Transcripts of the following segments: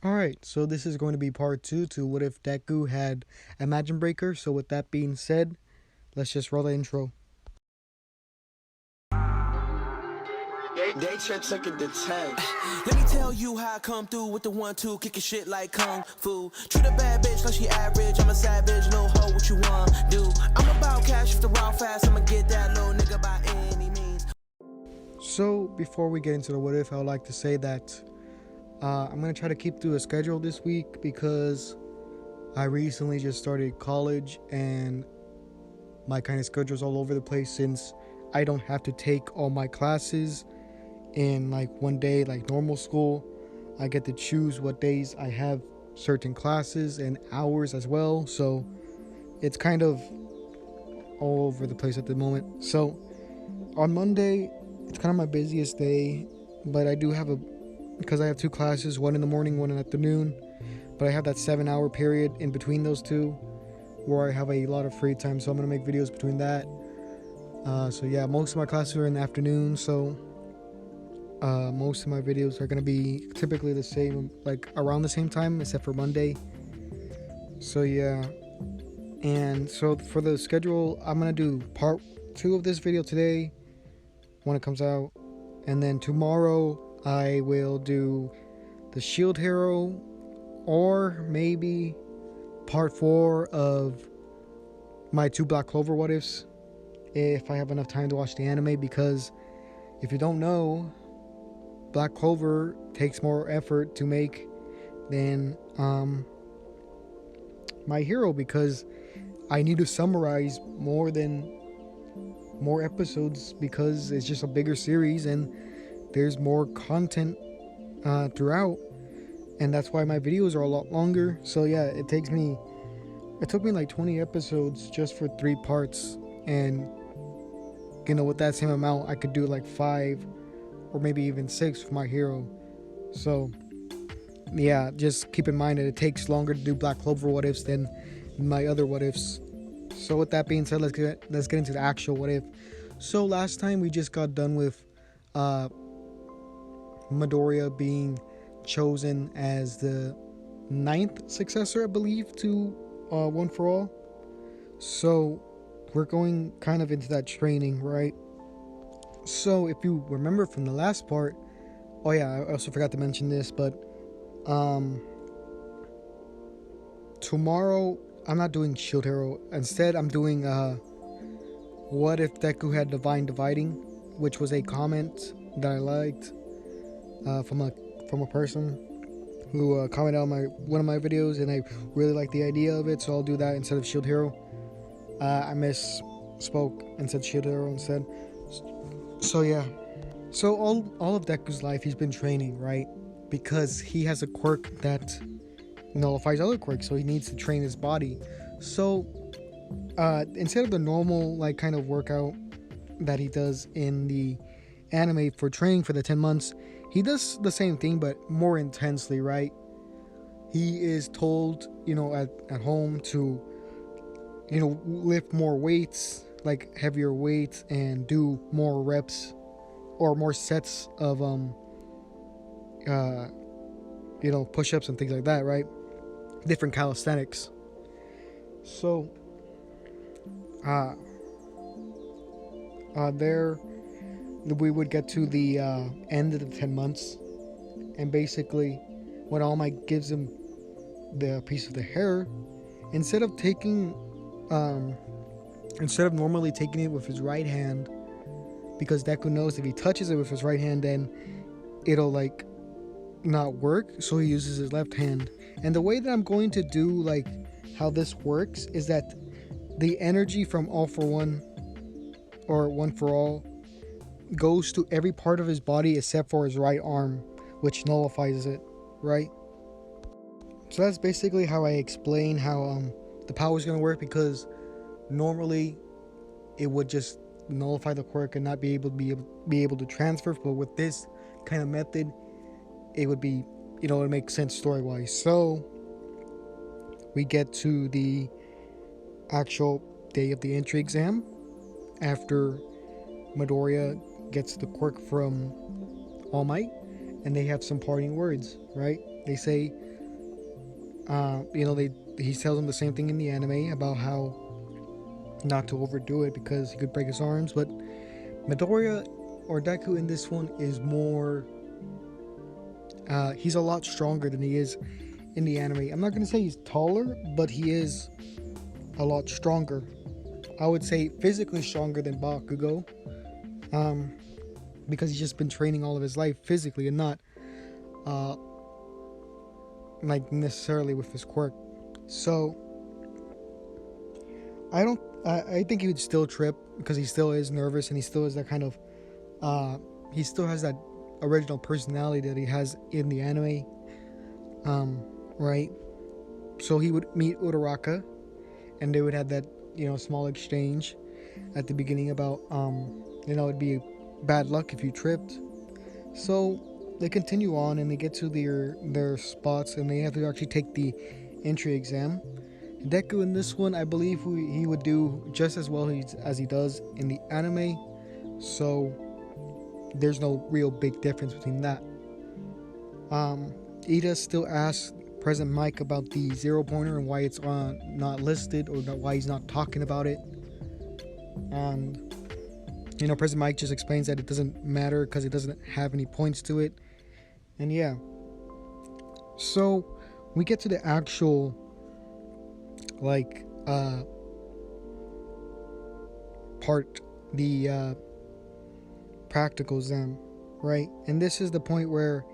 Alright, so this is going to be part 2 to what if Deku had a Imagine Breaker. So with that being said, let's just roll the intro. They took it to 10. Let me tell you how I come through with the 1-2, kicking shit like kung fu. Treat a bad bitch like she average. I'm a savage, little hoe, what you want do? I'm about cash if the raw fast. I'ma get that little nigga by any means. So before we get into the what if, I would like to say that I'm going to try to keep to a schedule this week because I recently just started college and my kind of schedule is all over the place since I don't have to take all my classes in like one day like normal school. I get to choose what days I have certain classes and hours as well, so it's kind of all over the place at the moment. So on Monday it's kind of my busiest day, but I do have because I have two classes, one in the morning, one in the afternoon, but I have that 7-hour period in between those two where I have a lot of free time, so I'm gonna make videos between that. So yeah, most of my classes are in the afternoon, so most of my videos are gonna be typically the same, like around the same time, except for Monday. So yeah, and so for the schedule, I'm gonna do part 2 of this video today when it comes out, and then tomorrow I will do the Shield Hero, or maybe part 4 of my 2 Black Clover what ifs if I have enough time to watch the anime, because if you don't know, Black Clover takes more effort to make than My Hero, because I need to summarize more episodes because it's just a bigger series and there's more content throughout, and that's why my videos are a lot longer. So yeah, it took me like 20 episodes just for 3 parts, and you know, with that same amount I could do like 5 or maybe even 6 for My Hero. So yeah, just keep in mind that it takes longer to do Black Clover what ifs than my other what ifs. So with that being said, let's get into the actual what if. So last time we just got done with Midoriya being chosen as the 9th successor, I believe, to One for All. So we're going kind of into that training, right? So if you remember from the last part, oh yeah, I also forgot to mention this, but tomorrow I'm not doing Shield Hero. Instead, I'm doing what if Deku had Divine Dividing, which was a comment that I liked from a person who commented on one of my videos, and I really like the idea of it, so I'll do that instead of Shield Hero. I misspoke and said Shield Hero instead. So yeah, so all of Deku's life he's been training, right? Because he has a quirk that nullifies other quirks, so he needs to train his body. So instead of the normal like kind of workout that he does in the anime for training for the 10 months, he does the same thing but more intensely, right? He is told, you know, at home to, you know, lift more weights, like heavier weights, and do more reps or more sets of you know, push-ups and things like that, right? Different calisthenics. So there we would get to the end of the 10 months, and basically when All Might gives him the piece of the hair, instead of normally taking it with his right hand, because Deku knows if he touches it with his right hand then it'll like not work, so he uses his left hand. And the way that I'm going to do like how this works is that the energy from All for One or One for All goes to every part of his body except for his right arm, which nullifies it, right? So that's basically how I explain how the power is going to work, because normally it would just nullify the quirk and not be able to transfer, but with this kind of method it would be, you know, it makes sense story wise. So we get to the actual day of the entry exam after Midoriya gets the quirk from All Might, and they have some parting words, right? They say, he tells him the same thing in the anime about how not to overdo it because he could break his arms. But Midoriya or Deku in this one is more. He's a lot stronger than he is in the anime. I'm not gonna say he's taller, but he is a lot stronger. I would say physically stronger than Bakugo, because he's just been training all of his life physically and not like necessarily with his quirk. So I think he would still trip because he still is nervous and he still is that kind of he still has that original personality that he has in the anime, right? So he would meet Uraraka and they would have that small exchange at the beginning about it'd be bad luck if you tripped. So they continue on and they get to their spots and they have to actually take the entry exam. Deku in this one, I believe he would do just as well as he does in the anime, so there's no real big difference between that. Ida still asks President Mike about the 0-pointer and why it's not listed, or why he's not talking about it. And President Mike just explains that it doesn't matter because it doesn't have any points to it. And yeah, so we get to the actual part, the practical exam, right? And this is the point where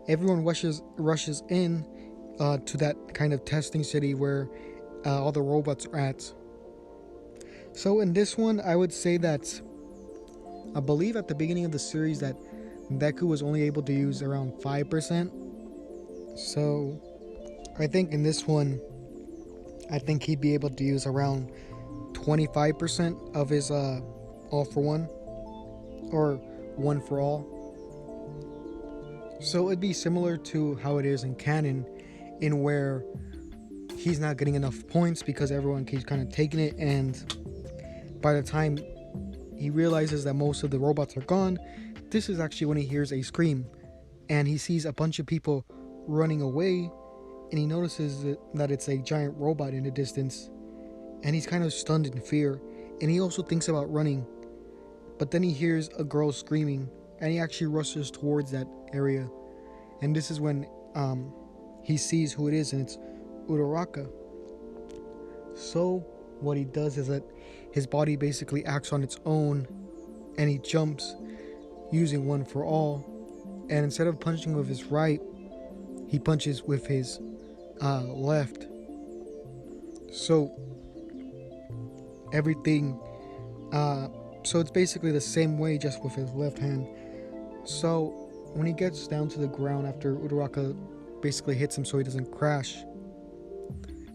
everyone rushes in to that kind of testing city where all the robots are at. So in this one, I would say that I believe at the beginning of the series that Deku was only able to use around 5%. So I think in this one, I think he'd be able to use around 25% of his all for one, or one for all. So it'd be similar to how it is in canon, in where he's not getting enough points because everyone keeps kind of taking it, and by the time he realizes that most of the robots are gone, this is actually when he hears a scream and he sees a bunch of people running away, and he notices that it's a giant robot in the distance, and he's kind of stunned in fear, and he also thinks about running, but then he hears a girl screaming and he actually rushes towards that area, and this is when he sees who it is, and it's Uraraka. So what he does is that his body basically acts on its own and he jumps using one for all, and instead of punching with his right, he punches with his left. So everything so it's basically the same way, just with his left hand. So when he gets down to the ground after Uraraka basically hits him so he doesn't crash,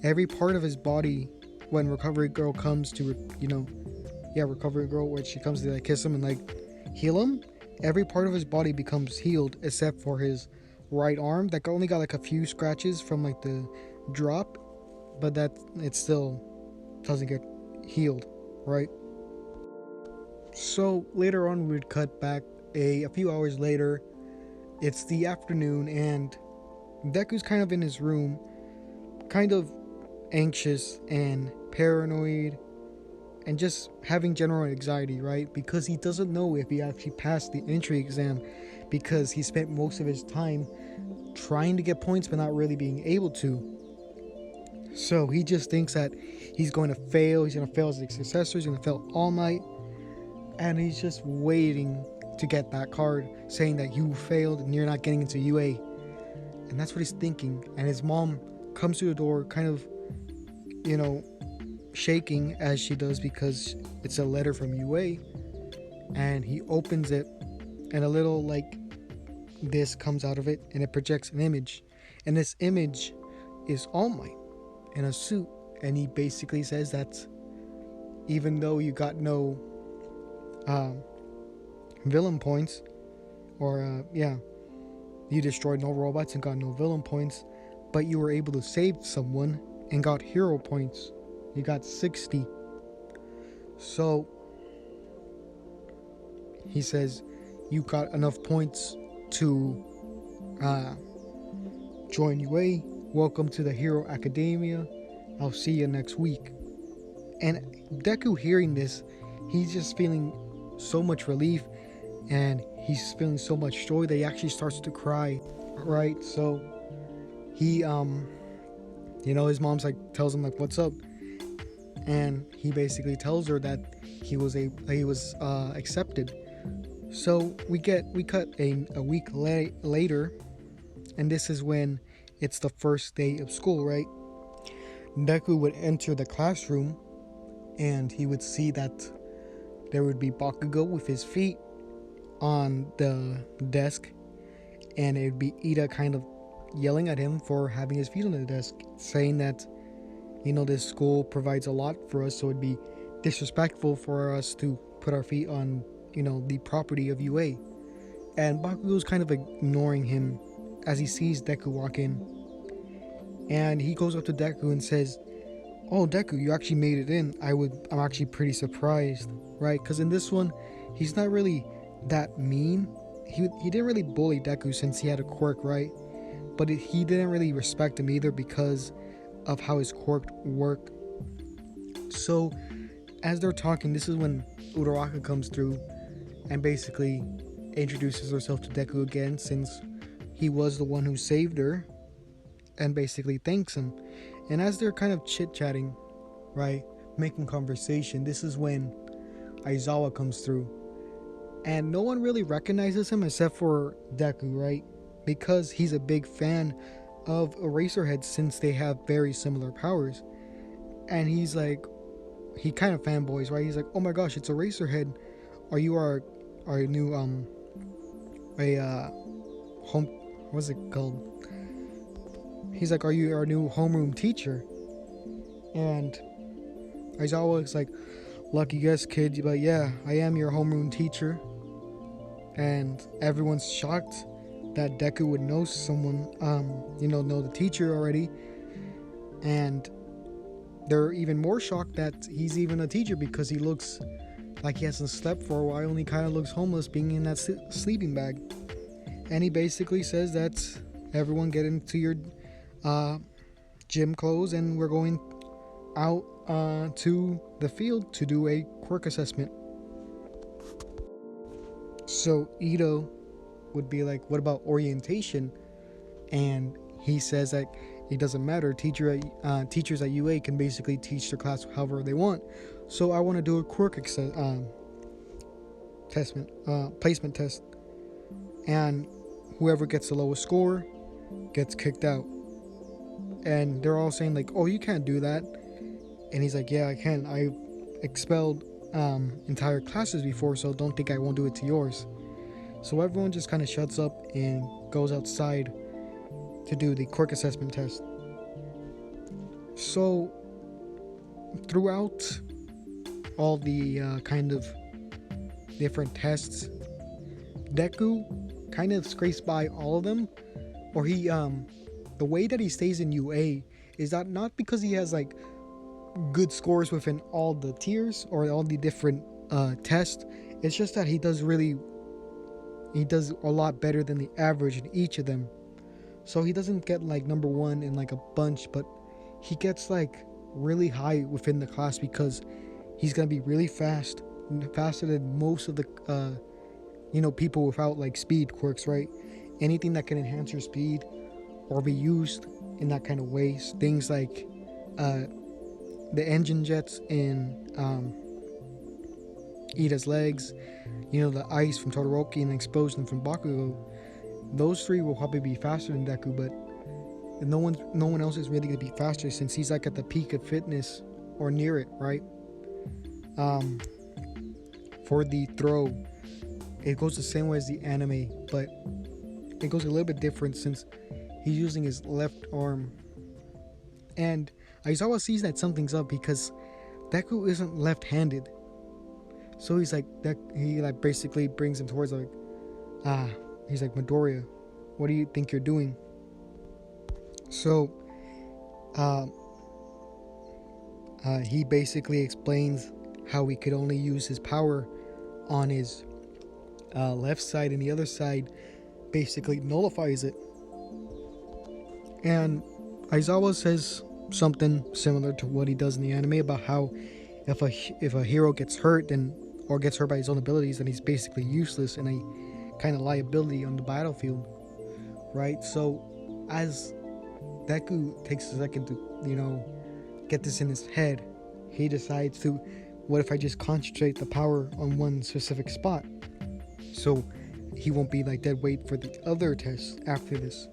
every part of his body, when Recovery Girl comes to Recovery Girl, when she comes to kiss him and heal him, every part of his body becomes healed except for his right arm that only got a few scratches from the drop, but that it still doesn't get healed, right? So later on we would cut back a few hours later. It's the afternoon and Deku's kind of in his room, kind of anxious and paranoid and just having general anxiety, right? Because he doesn't know if he actually passed the entry exam, because he spent most of his time trying to get points but not really being able to. So he just thinks that he's going to fail. He's going to fail as a successor. He's going to fail All Might, and he's just waiting to get that card saying that you failed and you're not getting into UA. And that's what he's thinking. And his mom comes to the door, kind of shaking as she does, because it's a letter from UA, and he opens it and a little disc comes out of it, and it projects an image, and this image is All Might in a suit, and he basically says that even though you got no villain points, or you destroyed no robots and got no villain points, but you were able to save someone and got hero points. You got 60. So he says you got enough points to join UA, Welcome to the Hero Academia. I'll see you next week. And Deku hearing this, he's just feeling so much relief, and he's feeling so much joy that he actually starts to cry, right? So he his mom's like tells him like, what's up? And he basically tells her that he was accepted. So we cut a week later, and this is when it's the first day of school, right? Deku would enter the classroom, and he would see that there would be Bakugo with his feet on the desk, and it would be Ida kind of yelling at him for having his feet on the desk, saying that, this school provides a lot for us, so it'd be disrespectful for us to put our feet on, the property of UA. And Bakugo's kind of ignoring him as he sees Deku walk in. And he goes up to Deku and says, "Oh, Deku, you actually made it in. I'm actually pretty surprised," right? Because in this one, he's not really that mean. He didn't really bully Deku since he had a quirk, right? But he didn't really respect him either because of how his quirk worked. So as they're talking, this is when Uraraka comes through and basically introduces herself to Deku again, since he was the one who saved her, and basically thanks him. And as they're kind of chit-chatting, right, making conversation, this is when Aizawa comes through. And no one really recognizes him except for Deku, right? Because he's a big fan of Eraserhead since they have very similar powers. And he's like, he kind of fanboys, right? He's like, "Oh my gosh, it's Eraserhead. Are you our new home, what's it called?" He's like, "Are you our new homeroom teacher?" And Aizawa is like, "Lucky guess, kid, but yeah, I am your homeroom teacher." And everyone's shocked that Deku would know someone, know the teacher already. And they're even more shocked that he's even a teacher, because he looks like he hasn't slept for a while, and he kind of looks homeless being in that sleeping bag. And he basically says that everyone get into your gym clothes, and we're going out to the field to do a quirk assessment. So Ito would be like, "What about orientation?" And he says that it doesn't matter. Teachers at UA can basically teach their class however they want. So I want to do a quirk placement test, and whoever gets the lowest score gets kicked out. And they're all saying like, "Oh, you can't do that." And he's like, "Yeah, I can. I expelled entire classes before, so don't think I won't do it to yours." So everyone just kind of shuts up and goes outside to do the quirk assessment test. So throughout all the kind of different tests, Deku kind of scrapes by all of them, or he the way that he stays in UA is that not because he has like good scores within all the tiers or all the different tests. It's just that he does a lot better than the average in each of them. So he doesn't get like number one in like a bunch, but he gets like really high within the class because he's gonna be really fast, faster than most of the people without like speed quirks, right? Anything that can enhance your speed or be used in that kind of way, things like the engine jets in Ida's legs, the ice from Todoroki and the explosion from Bakugo. Those three will probably be faster than Deku, but no one else is really going to be faster since he's like at the peak of fitness or near it, right? For the throw, it goes the same way as the anime, but it goes a little bit different since he's using his left arm. And Aizawa sees that something's up because Deku isn't left-handed. So he's like, he like basically brings him towards like, he's like, "Midoriya, what do you think you're doing?" So he basically explains how he could only use his power on his left side, and the other side basically nullifies it. And Aizawa says something similar to what he does in the anime about how if a hero gets hurt or gets hurt by his own abilities, then he's basically useless and a kind of liability on the battlefield, right? So as Deku takes a second to get this in his head, he decides to, what if I just concentrate the power on one specific spot, so he won't be like dead weight for the other tests after this.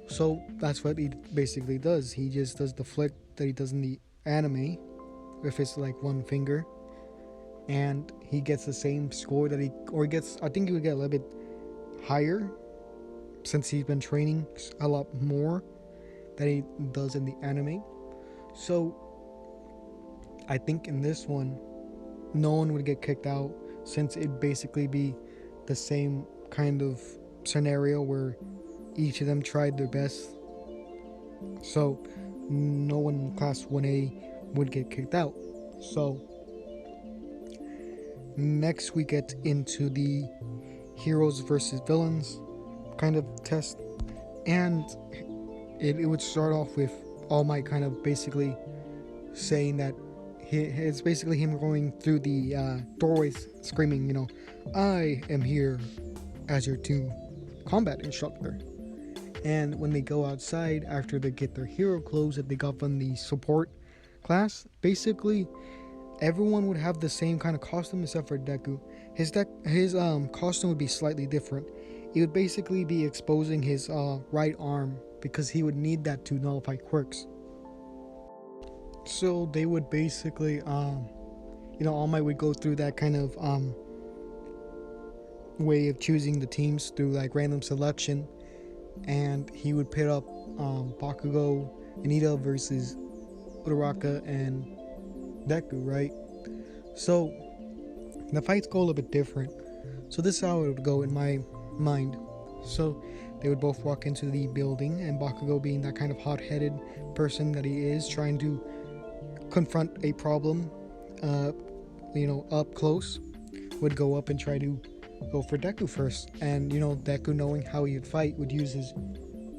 So that's what he basically does. He just does the flick that he does in the anime with his like one finger, and he gets the same score that I think he would get a little bit higher since he's been training a lot more than he does in the anime. So I think in this one no one would get kicked out, since it'd basically be the same kind of scenario where each of them tried their best. So no one in class 1A would get kicked out. So next we get into the heroes versus villains kind of test, and it would start off with All Might kind of basically saying that it's basically him going through the doorways screaming, I am here as your new combat instructor. And when they go outside after they get their hero clothes that they got from the support class, basically everyone would have the same kind of costume except for Deku. His costume would be slightly different. It would basically be exposing his right arm, because he would need that to nullify quirks. So they would basically All Might would go through that kind of way of choosing the teams through like random selection, and he would pit up Bakugo and Ida versus Uraraka and Deku, right? So the fights go a little bit different. So this is how it would go in my mind. So they would both walk into the building, and Bakugo, being that kind of hot-headed person that he is, trying to confront a problem up close, would go up and try to go for Deku first. And Deku, knowing how he would fight, would use his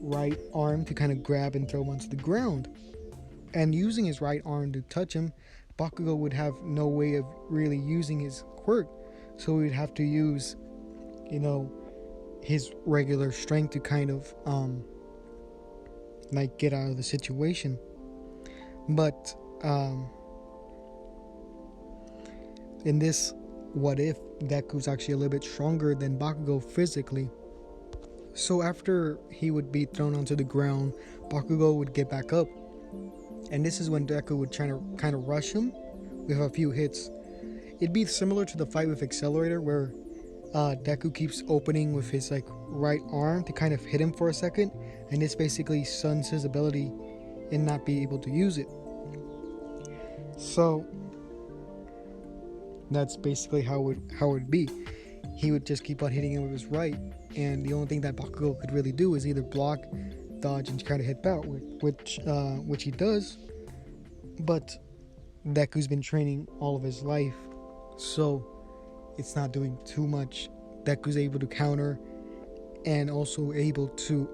right arm to kind of grab and throw him onto the ground. And using his right arm to touch him, Bakugo would have no way of really using his quirk, so he would have to use his regular strength to kind of get out of the situation. But in this what if, Deku's actually a little bit stronger than Bakugo physically. So after he would be thrown onto the ground, Bakugo would get back up, and this is when Deku would try to kind of rush him with a few hits. It'd be similar to the fight with Accelerator, where Deku keeps opening with his right arm to kind of hit him for a second, and this basically stuns his ability and not be able to use it. So that's basically how it would be. He would just keep on hitting him with his right, and the only thing that Bakugo could really do is either block, dodge, and try to hit back, which he does. But Deku's been training all of his life, so it's not doing too much. Deku's able to counter and also able to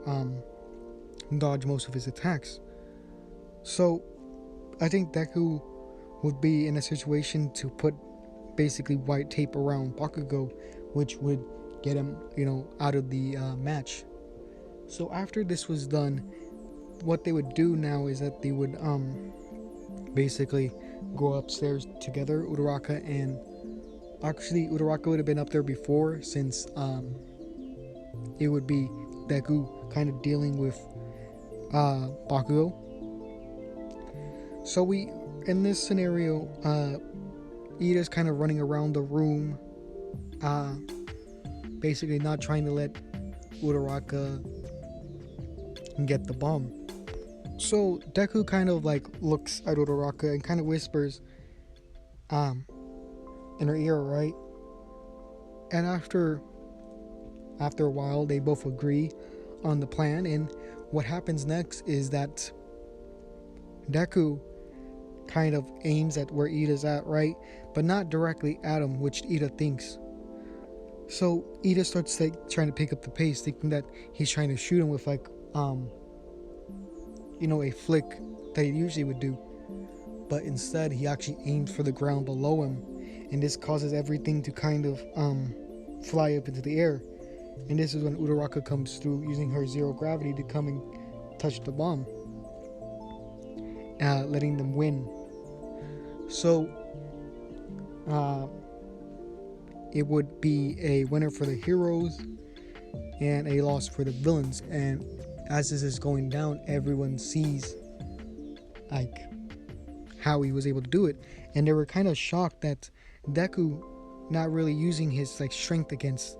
dodge most of his attacks. So I think Deku would be in a situation to put basically white tape around Bakugo, which would get him, out of the match. So after this was done, what they would do now is that they would basically go upstairs together, Uraraka, and actually Uraraka would have been up there before, since it would be Deku kind of dealing with Bakugo. So in this scenario, Ida's kind of running around the room, basically not trying to let Uraraka get the bomb. So Deku kind of looks at Uraraka and kind of whispers in her ear, right? And after a while, they both agree on the plan, and what happens next is that Deku kind of aims at where Ida's at, right? But not directly at him, which Ida thinks. So Ida starts trying to pick up the pace, thinking that he's trying to shoot him with a flick that he usually would do. But instead, he actually aims for the ground below him, and this causes everything to kind of fly up into the air. And this is when Uraraka comes through using her zero gravity to come and touch the bomb, letting them win. So it would be a winner for the heroes and a loss for the villains. And as this is going down, everyone sees like how he was able to do it, and they were kind of shocked that Deku, not really using his like strength against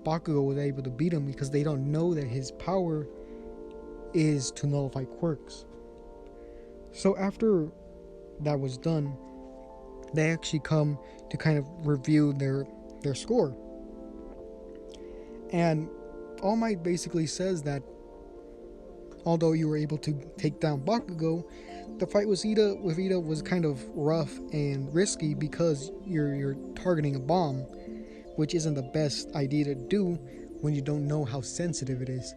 Bakugo, was able to beat him, because they don't know that his power is to nullify quirks. So after that was done, they actually come to kind of review their score, and All Might basically says that although you were able to take down Bakugo, the fight with Ida was kind of rough and risky, because you're targeting a bomb, which isn't the best idea to do when you don't know how sensitive it is.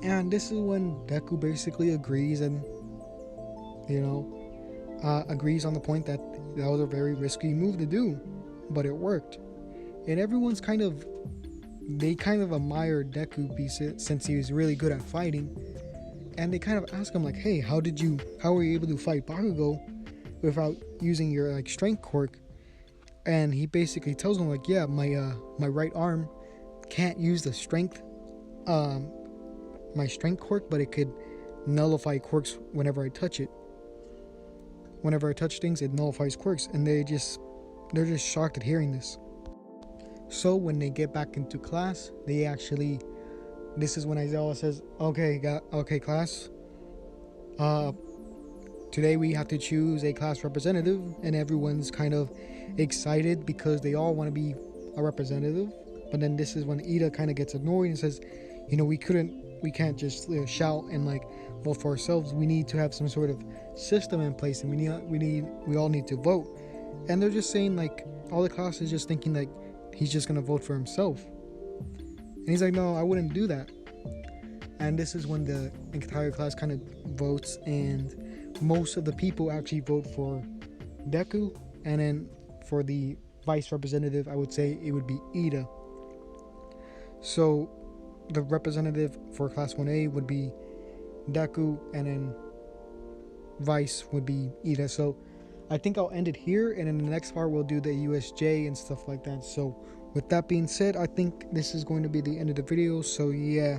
And this is when Deku basically agrees, and agrees on the point that that was a very risky move to do, but it worked. And everyone's kind of admire Deku since he was really good at fighting. And they kind of ask him like, hey, how were you able to fight Bakugo without using your like strength quirk? And he basically tells them like, yeah, my right arm can't use the strength my strength quirk, but it could nullify quirks whenever I touch it. Whenever I touch things, it nullifies quirks, and they're just shocked at hearing this. So when they get back into class, this is when Aizawa says, okay class, today we have to choose a class representative, and everyone's kind of excited because they all want to be a representative. But then this is when Ida kind of gets annoyed and says, we can't just shout and like vote for ourselves. We need to have some sort of system in place, and we all need to vote. And they're just saying like, all the class is just thinking like he's just gonna vote for himself. And he's like, no, I wouldn't do that. And this is when the entire class kind of votes, and most of the people actually vote for Deku. And then for the vice representative, I would say it would be Ida. So the representative for class 1A would be Deku, and then vice would be Ida. So I think I'll end it here, and in the next part we'll do the USJ and stuff like that. So with that being said, I think this is going to be the end of the video. So yeah.